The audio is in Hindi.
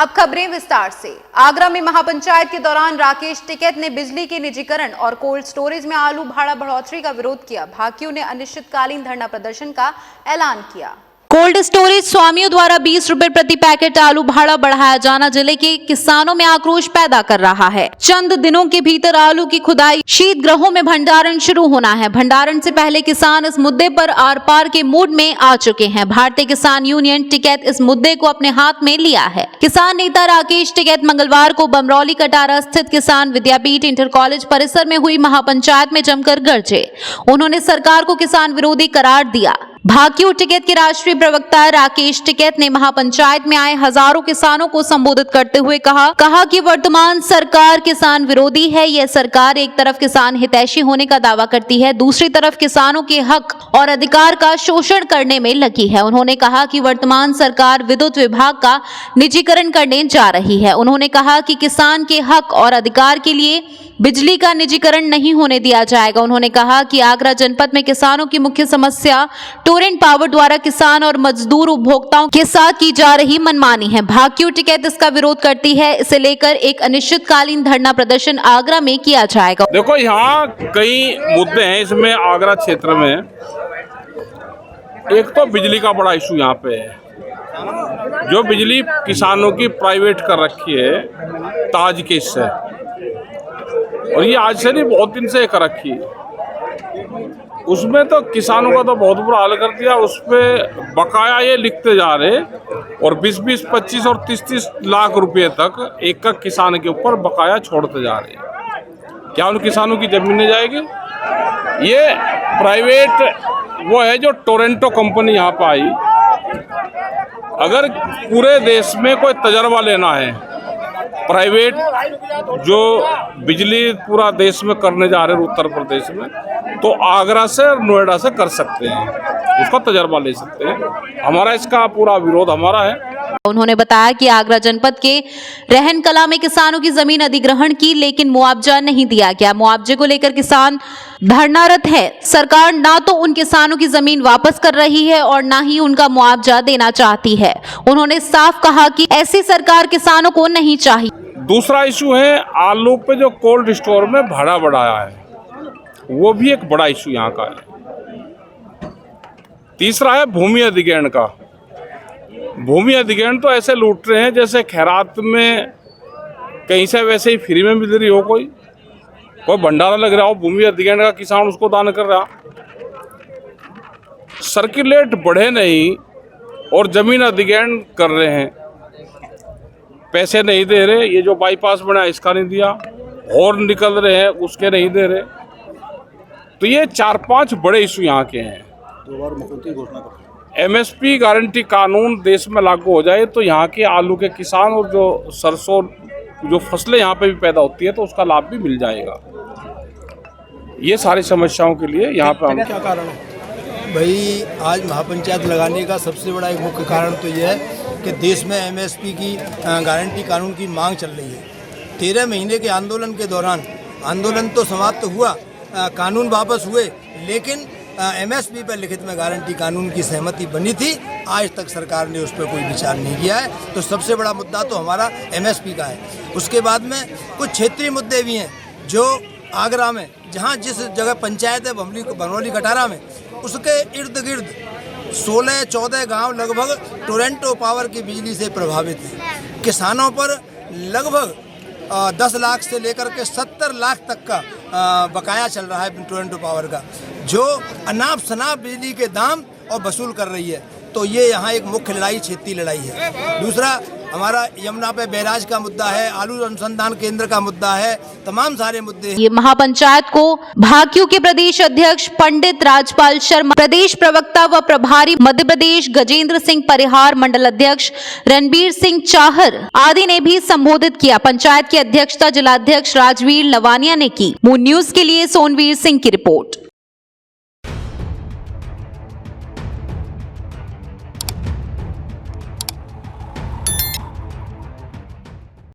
अब खबरें विस्तार से। आगरा में महापंचायत के दौरान राकेश टिकैत ने बिजली के निजीकरण और कोल्ड स्टोरेज में आलू भाड़ा बढ़ोतरी का विरोध किया। भाकियों ने अनिश्चितकालीन धरना प्रदर्शन का ऐलान किया। कोल्ड स्टोरेज स्वामियों द्वारा 20 रुपए प्रति पैकेट आलू भाड़ा बढ़ाया जाना जिले के किसानों में आक्रोश पैदा कर रहा है। चंद दिनों के भीतर आलू की खुदाई, शीत गृहों में भंडारण शुरू होना है। भंडारण से पहले किसान इस मुद्दे पर आर पार के मूड में आ चुके हैं। भारतीय किसान यूनियन टिकैत इस मुद्दे को अपने हाथ में लिया है। किसान नेता राकेश टिकैत मंगलवार को बमरौली कटारा स्थित किसान विद्यापीठ इंटर कॉलेज परिसर में हुई महापंचायत में जमकर गरजे। उन्होंने सरकार को किसान विरोधी करार दिया। भाकियू टिकैत के राष्ट्रीय प्रवक्ता राकेश टिकैत ने महापंचायत में आए हजारों किसानों को संबोधित करते हुए कहा कि वर्तमान सरकार किसान विरोधी है। यह सरकार एक तरफ किसान हितैषी होने का दावा करती है, दूसरी तरफ किसानों के हक और अधिकार का शोषण करने में लगी है। उन्होंने कहा कि वर्तमान सरकार विद्युत विभाग का निजीकरण करने जा रही है। उन्होंने कहा कि किसान के हक और अधिकार के लिए बिजली का निजीकरण नहीं होने दिया जाएगा। उन्होंने कहा कि आगरा जनपद में किसानों की मुख्य समस्या टोरेंट पावर द्वारा किसान और मजदूर उपभोक्ताओं के साथ की जा रही मनमानी है। भाकियू टिकैत इसका विरोध करती है। इसे लेकर एक अनिश्चितकालीन धरना प्रदर्शन आगरा में किया जाएगा। देखो, यहाँ कई मुद्दे हैं इसमें आगरा क्षेत्र में। एक तो बिजली का बड़ा इशू यहाँ पे है। जो बिजली किसानों की प्राइवेट कर रखी है ताज के इससे, और ये आज से नहीं बहुत दिन से कर रखी है। उसमें तो किसानों का तो बहुत बुरा हाल कर दिया। उसमें बकाया ये लिखते जा रहे और 20-20, 25 और 30-30 लाख रुपए तक एक किसान के ऊपर बकाया छोड़ते जा रहे। क्या उन किसानों की जमीनें जाएगी? ये प्राइवेट वो है जो टोरेंटो कंपनी यहाँ पर आई। अगर पूरे देश में कोई तजर्बा लेना है, प्राइवेट जो बिजली पूरा देश में करने जा रहे हैं उत्तर प्रदेश में, तो आगरा से और नोएडा से कर सकते हैं, उसका तजर्बा ले सकते हैं। हमारा इसका पूरा विरोध हमारा है। उन्होंने बताया कि आगरा जनपद के रहन कला में किसानों की जमीन अधिग्रहण की, लेकिन मुआवजा नहीं दिया गया। मुआवजे को लेकर किसान धरनारत है। सरकार ना तो उन किसानों की जमीन वापस कर रही है और ना ही उनका मुआवजा देना चाहती है। उन्होंने साफ कहा कि ऐसी सरकार किसानों को नहीं चाहिए। दूसरा इशू है आलू पे जो कोल्ड स्टोर में भाड़ा बढ़ाया है, वो भी एक बड़ा इशू यहाँ का है। तीसरा है भूमि अधिग्रहण का। भूमि अधिग्रहण तो ऐसे लूट रहे हैं जैसे खैरात में कहीं से वैसे ही फ्री में मिल रही हो, कोई भंडारा लग रहा हो, भूमि अधिग्रहण का किसान उसको दान कर रहा। सर्कुलेट बढ़े नहीं और जमीन अधिग्रहण कर रहे हैं, पैसे नहीं दे रहे। ये जो बाईपास बना इसका नहीं दिया, हॉर्न निकल रहे हैं उसके नहीं दे रहे। तो ये 4-5 बड़े इशू यहाँ के हैं। 2 बार मुख्यमंत्री घोषणा कर MSP गारंटी कानून देश में लागू हो जाए तो यहाँ के आलू के किसान और जो सरसों जो फसलें यहाँ पे भी पैदा होती है तो उसका लाभ भी मिल जाएगा। ये सारी समस्याओं के लिए यहाँ पे हम क्या कारण है भाई? आज महापंचायत लगाने का सबसे बड़ा एक मुख्य कारण तो यह है कि देश में MSP की गारंटी कानून की मांग चल रही है। 13 महीने के आंदोलन के दौरान आंदोलन तो समाप्त हुआ, कानून वापस हुए, लेकिन MSP पर लिखित में गारंटी कानून की सहमति बनी थी। आज तक सरकार ने उस पर कोई विचार नहीं किया है। तो सबसे बड़ा मुद्दा तो हमारा MSP का है। उसके बाद में कुछ क्षेत्रीय मुद्दे भी हैं जो आगरा में, जहाँ जिस जगह पंचायत है बमरौली कटारा में, उसके इर्द गिर्द 16-14 गांव लगभग टोरेंटो पावर की बिजली से प्रभावित हैं। किसानों पर लगभग 10 लाख से लेकर के 70 लाख तक का बकाया चल रहा है टोरेंटो पावर का, जो अनाप शनाप बिजली के दाम और वसूल कर रही है। तो ये यहाँ एक मुख्य लड़ाई क्षेत्रीय लड़ाई है। दूसरा हमारा यमुना पे बैराज का मुद्दा है, आलू अनुसंधान केंद्र का मुद्दा है, तमाम सारे मुद्दे हैं। ये महापंचायत को भाकियू के प्रदेश अध्यक्ष पंडित राजपाल शर्मा, प्रदेश प्रवक्ता व प्रभारी मध्य प्रदेश गजेंद्र सिंह परिहार, मंडल अध्यक्ष रणबीर सिंह चाहर आदि ने भी संबोधित किया। पंचायत की अध्यक्षता जिलाध्यक्ष राजवीर लवानिया ने की। मून न्यूज के लिए सोनवीर सिंह की रिपोर्ट।